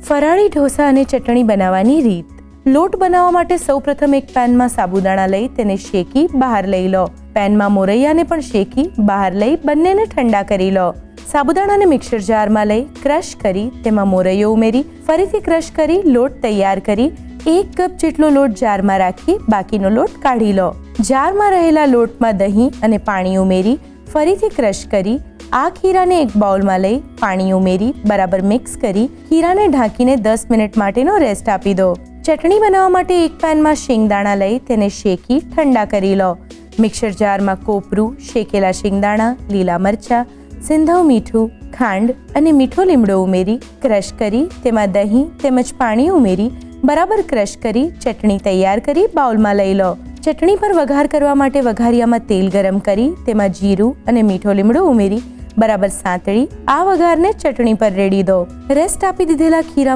ફરાળી ઢોસા અને ચટણી બનાવવાની રીત. લોટ બનાવવા માટે સૌપ્રથમ એક પેનમાં સાબુદાણા લઈ તેને શેકી બહાર લઈ લો. પેનમાં મોરૈયાને પણ શેકી બહાર લઈ બંનેને ઠંડા કરી લો. સાબુદાણાને મિક્સર જારમાં લઈ ક્રશ કરી તેમાં મોરૈયો ઉમેરી ફરીથી ક્રશ કરી લોટ તૈયાર કરી 1 કપ જેટલો લોટ જારમાં રાખી બાકીનો લોટ કાઢી લો. જારમાં રહેલા લોટમાં દહીં અને પાણી ઉમેરી ફરીથી ક્રશ કરી આ ખીરાને એક બાઉલમાં લઈ પાણી ઉમેરી બરાબર મિક્સ કરી ખીરાને ઢાંકીને 10 મિનિટ માટેનો રેસ્ટ આપી દો. ચટણી બનાવવા માટે એક પેનમાં શેંગદાણા લઈ તેને શેકી ઠંડા કરી લો. મિક્સર જારમાં કોપરું, શેકેલા શેંગદાણા, લીલા મરચાં, સિંધવ મીઠું, ખાંડ અને મીઠો લીમડો ઉમેરી ક્રશ કરી તેમાં દહીં તેમજ પાણી ઉમેરી બરાબર ક્રશ કરી ચટણી તૈયાર કરી બાઉલમાં લઈ લો. ચટણી પર વઘાર કરવા માટે વઘારિયામાં તેલ ગરમ કરી તેમાં જીરું અને મીઠો લીમડો ઉમેરી બરાબર સાંતળી આ વઘારને ચટણી પર રેડી દો. રેસ્ટ આપી દીધેલા ખીરા